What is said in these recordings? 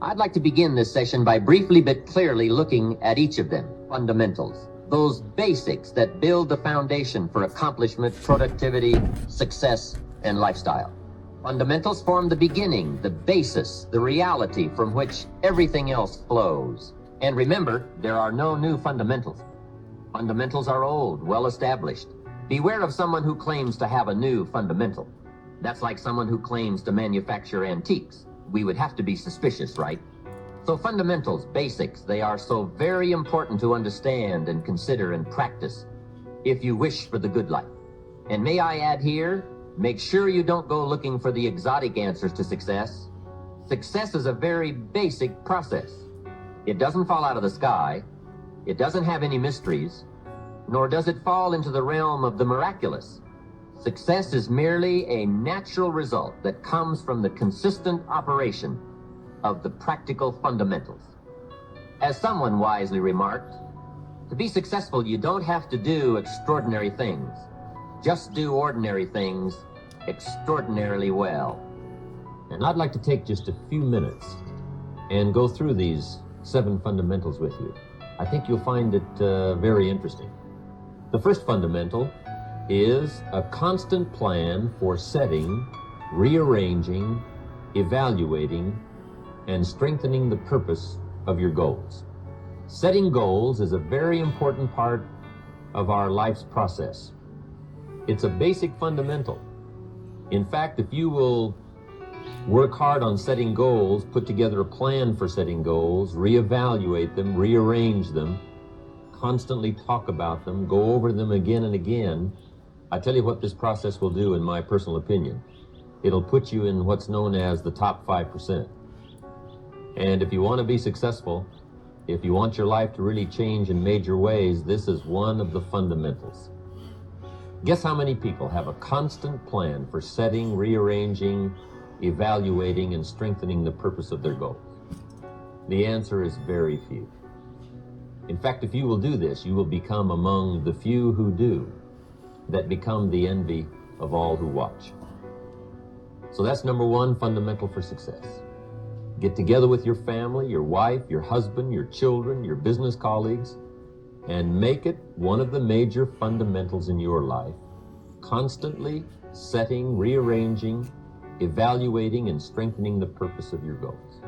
I'd like to begin this session by briefly but clearly looking at each of them, fundamentals, those basics that build the foundation for accomplishment, productivity, success, and lifestyle. Fundamentals form the beginning, the basis, the reality from which everything else flows. And remember, there are no new fundamentals. Fundamentals are old, well established. Beware of someone who claims to have a new fundamental. That's like someone who claims to manufacture antiques. We would have to be suspicious, right? So fundamentals, basics, they are so very important to understand and consider and practice if you wish for the good life. And may I add here, make sure you don't go looking for the exotic answers to success. Success is a very basic process. It doesn't fall out of the sky. It doesn't have any mysteries, nor does it fall into the realm of the miraculous. Success is merely a natural result that comes from the consistent operation of the practical fundamentals. As someone wisely remarked, to be successful, you don't have to do extraordinary things. Just do ordinary things extraordinarily well. And I'd like to take just a few minutes and go through these 7 fundamentals with you. I think you'll find it very interesting. The first fundamental is a constant plan for setting, rearranging, evaluating, and strengthening the purpose of your goals. Setting goals is a very important part of our life's process. It's a basic fundamental. In fact, if you will work hard on setting goals, put together a plan for setting goals, reevaluate them, rearrange them, constantly talk about them, go over them again and again, I tell you what this process will do, in my personal opinion. It'll put you in what's known as the top 5%. And if you want to be successful, if you want your life to really change in major ways, this is one of the fundamentals. Guess how many people have a constant plan for setting, rearranging, evaluating, and strengthening the purpose of their goals? The answer is very few. In fact, if you will do this, you will become among the few who do, that become the envy of all who watch. So that's number 1 fundamental for success. Get together with your family, your wife, your husband, your children, your business colleagues, and make it one of the major fundamentals in your life, constantly setting, rearranging, evaluating, and strengthening the purpose of your goals.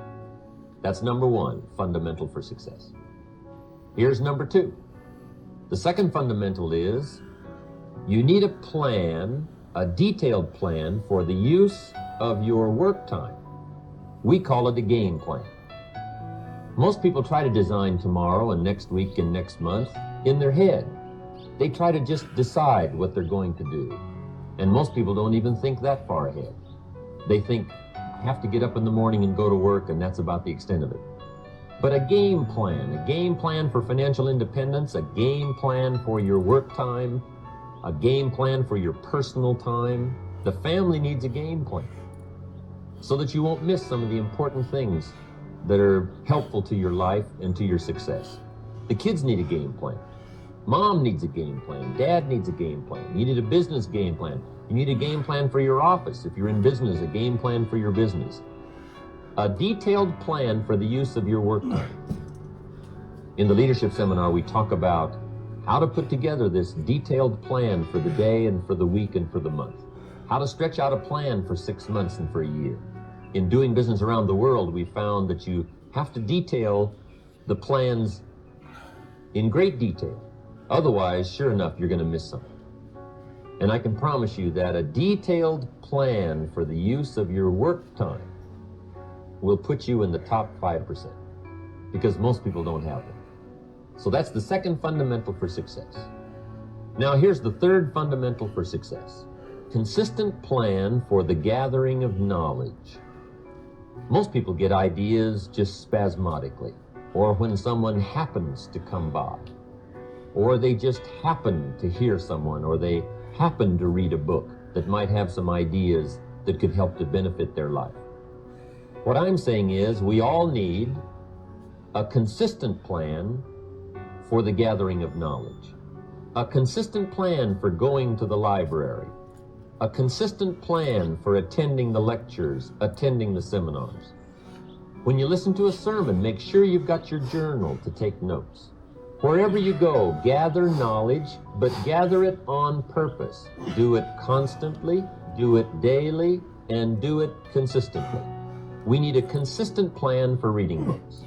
That's number 1 fundamental for success. Here's number 2. The second fundamental is you need a plan, a detailed plan for the use of your work time. We call it a game plan. Most people try to design tomorrow and next week and next month in their head. They try to just decide what they're going to do. And most people don't even think that far ahead. They think, I have to get up in the morning and go to work, and that's about the extent of it. But a game plan for financial independence, a game plan for your work time, a game plan for your personal time. The family needs a game plan so that you won't miss some of the important things that are helpful to your life and to your success. The kids need a game plan. Mom needs a game plan. Dad needs a game plan. You need a business game plan. You need a game plan for your office. If you're in business, a game plan for your business. A detailed plan for the use of your work time. In the leadership seminar, we talk about how to put together this detailed plan for the day and for the week and for the month. How to stretch out a plan for 6 months and for a year. In doing business around the world, we found that you have to detail the plans in great detail. Otherwise, sure enough, you're going to miss something. And I can promise you that a detailed plan for the use of your work time will put you in the top 5%, because most people don't have them. So that's the second fundamental for success. Now here's the third fundamental for success. Consistent plan for the gathering of knowledge. Most people get ideas just spasmodically, or when someone happens to come by, or they just happen to hear someone, or they happen to read a book that might have some ideas that could help to benefit their life. What I'm saying is we all need a consistent plan for the gathering of knowledge, a consistent plan for going to the library, a consistent plan for attending the lectures, attending the seminars. When you listen to a sermon, make sure you've got your journal to take notes. Wherever you go, gather knowledge, but gather it on purpose. Do it constantly, do it daily, and do it consistently. We need a consistent plan for reading books.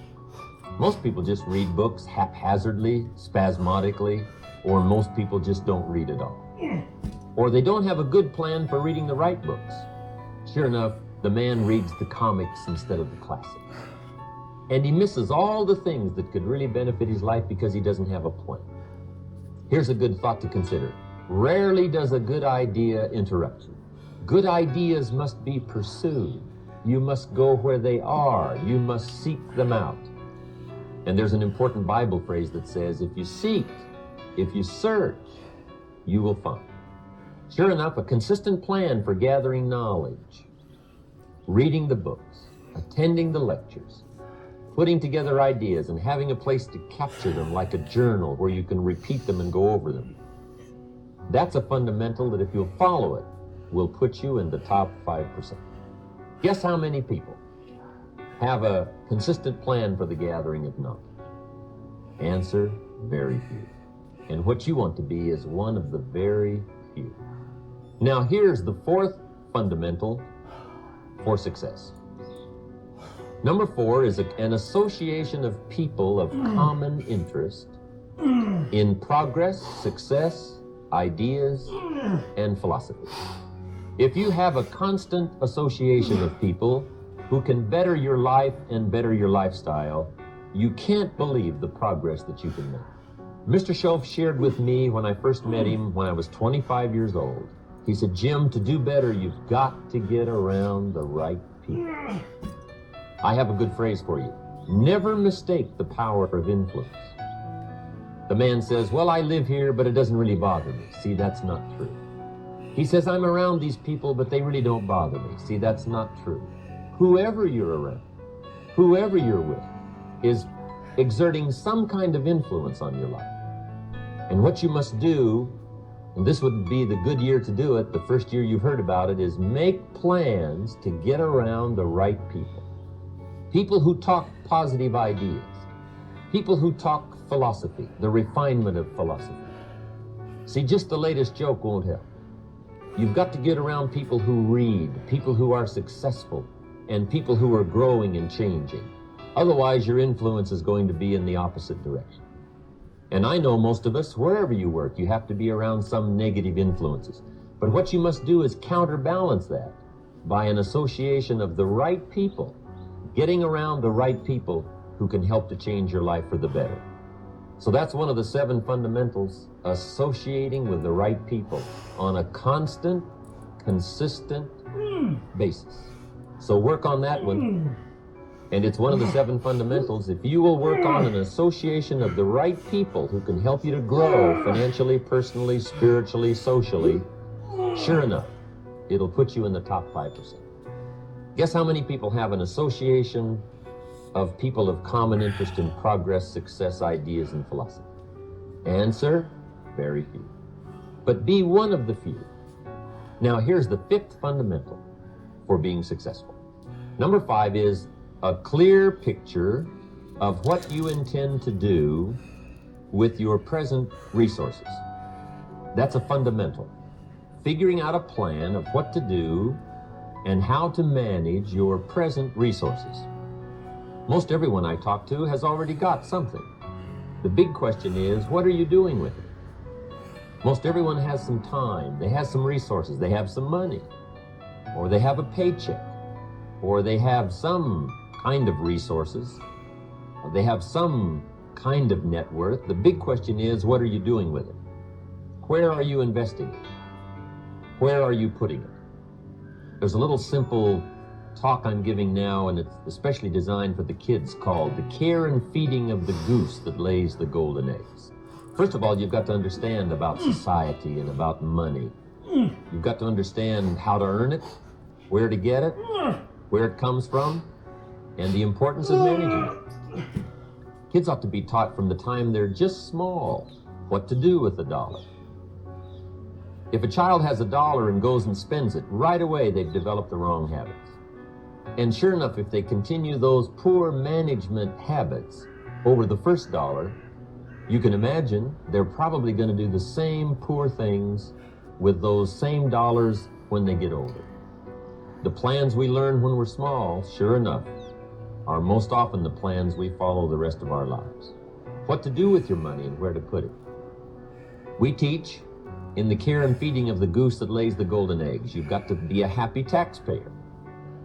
Most people just read books haphazardly, spasmodically, or most people just don't read at all. Or they don't have a good plan for reading the right books. Sure enough, the man reads the comics instead of the classics. And he misses all the things that could really benefit his life because he doesn't have a plan. Here's a good thought to consider. Rarely does a good idea interrupt you. Good ideas must be pursued. You must go where they are. You must seek them out. And there's an important Bible phrase that says, if you seek, if you search, you will find. Sure enough, a consistent plan for gathering knowledge, reading the books, attending the lectures, putting together ideas and having a place to capture them like a journal where you can repeat them and go over them. That's a fundamental that if you'll follow it, will put you in the top 5%. Guess how many people have a consistent plan for the gathering of knowledge? Answer, very few. And what you want to be is one of the very few. Now here's the fourth fundamental for success. Number 4 is an association of people of common interest in progress, success, ideas, and philosophy. If you have a constant association of people who can better your life and better your lifestyle, you can't believe the progress that you can make. Mr. Schoaf shared with me when I first met him when I was 25 years old. He said, Jim, to do better, you've got to get around the right people. I have a good phrase for you. Never mistake the power of influence. The man says, well, I live here, but it doesn't really bother me. See, that's not true. He says, I'm around these people, but they really don't bother me. See, that's not true. Whoever you're around, whoever you're with, is exerting some kind of influence on your life. And what you must do, and this would be the good year to do it, the first year you've heard about it, is make plans to get around the right people. People who talk positive ideas. People who talk philosophy, the refinement of philosophy. See, just the latest joke won't help. You've got to get around people who read, people who are successful, and people who are growing and changing. Otherwise, your influence is going to be in the opposite direction. And I know most of us, wherever you work, you have to be around some negative influences. But what you must do is counterbalance that by an association of the right people, getting around the right people who can help to change your life for the better. So that's one of the 7 fundamentals, associating with the right people on a constant, consistent basis. So work on that one. And it's one of the 7 fundamentals. If you will work on an association of the right people who can help you to grow financially, personally, spiritually, socially, sure enough, it'll put you in the top 5%. Guess how many people have an association of people of common interest in progress, success, ideas, and philosophy? Answer, very few. But be one of the few. Now here's the 5th fundamental for being successful. Number 5 is a clear picture of what you intend to do with your present resources. That's a fundamental. Figuring out a plan of what to do and how to manage your present resources. Most everyone I talk to has already got something. The big question is, what are you doing with it? Most everyone has some time, they have some resources, they have some money, or they have a paycheck, or they have some kind of resources, or they have some kind of net worth. The big question is, what are you doing with it? Where are you investing it? Where are you putting it? There's a little simple talk I'm giving now, and it's especially designed for the kids, called The Care and Feeding of the Goose That Lays the Golden Eggs. First of all, you've got to understand about society and about money. You've got to understand how to earn it, where to get it, where it comes from, and the importance of managing it. Kids ought to be taught from the time they're just small what to do with the dollar. If a child has $1 and goes and spends it, right away they've developed the wrong habits. And sure enough, if they continue those poor management habits over the first dollar, you can imagine they're probably going to do the same poor things with those same dollars when they get older. The plans we learn when we're small, sure enough, are most often the plans we follow the rest of our lives. What to do with your money and where to put it. We teach in the care and feeding of the goose that lays the golden eggs. You've got to be a happy taxpayer.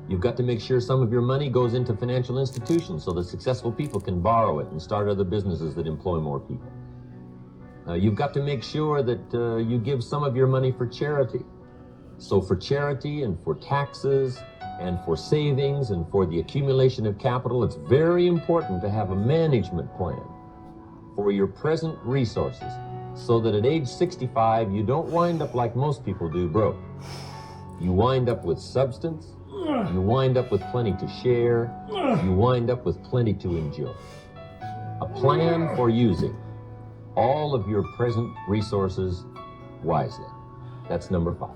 You've got to make sure some of your money goes into financial institutions so that successful people can borrow it and start other businesses that employ more people. You've got to make sure that you give some of your money for charity. So for charity and for taxes and for savings and for the accumulation of capital, it's very important to have a management plan for your present resources so that at age 65, you don't wind up like most people do, broke. You wind up with substance. You wind up with plenty to share. You wind up with plenty to enjoy. A plan for using all of your present resources wisely. That's number 5.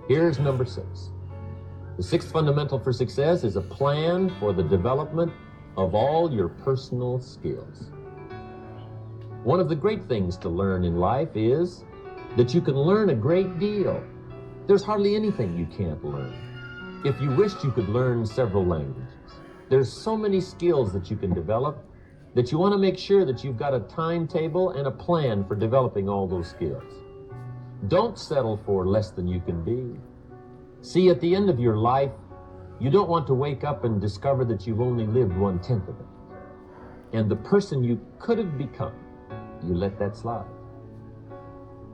Here's number 6. The 6th fundamental for success is a plan for the development of all your personal skills. One of the great things to learn in life is that you can learn a great deal. There's hardly anything you can't learn. If you wished, you could learn several languages. There's so many skills that you can develop that you want to make sure that you've got a timetable and a plan for developing all those skills. Don't settle for less than you can be. See, at the end of your life, you don't want to wake up and discover that you've only lived 1/10 of it. And the person you could have become, you let that slide.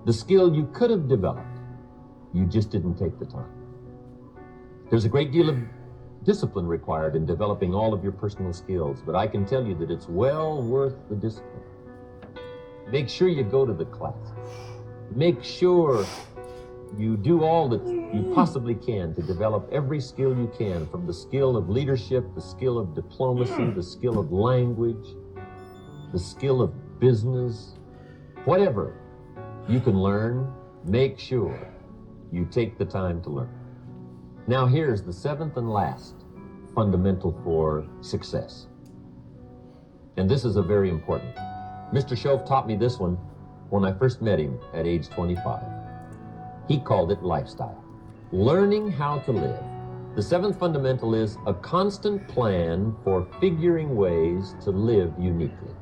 The skill you could have developed, you just didn't take the time. There's a great deal of discipline required in developing all of your personal skills, but I can tell you that it's well worth the discipline. Make sure you go to the class. Make sure you do all that you possibly can to develop every skill you can, from the skill of leadership, the skill of diplomacy, the skill of language, the skill of business, whatever you can learn, make sure you take the time to learn. Now here's the 7th and last fundamental for success. And this is a very important. Mr. Shove taught me this one when I first met him at age 25. He called it lifestyle. Learning how to live. The 7th fundamental is a constant plan for figuring ways to live uniquely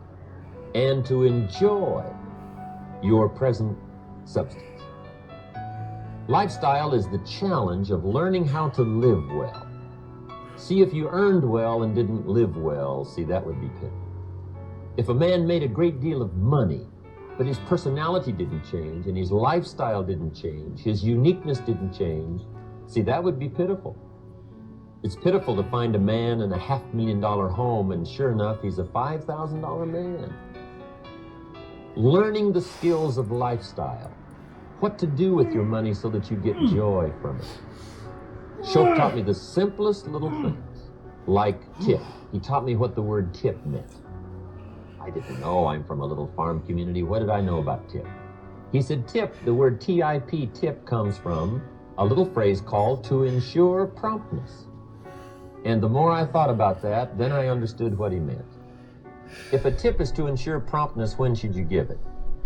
and to enjoy your present substance. Lifestyle is the challenge of learning how to live well. See, if you earned well and didn't live well, see, that would be pitiful. If a man made a great deal of money, but his personality didn't change and his lifestyle didn't change, his uniqueness didn't change, see, that would be pitiful. It's pitiful to find a man in a $500,000 home and sure enough, he's a $5,000 man. Learning the skills of lifestyle. What to do with your money so that you get joy from it. Shoaff taught me the simplest little things, like tip. He taught me what the word tip meant. I didn't know. I'm from a little farm community. What did I know about tip? He said tip, the word T-I-P, tip, comes from a little phrase called to ensure promptness. And the more I thought about that, then I understood what he meant. If a tip is to ensure promptness, when should you give it?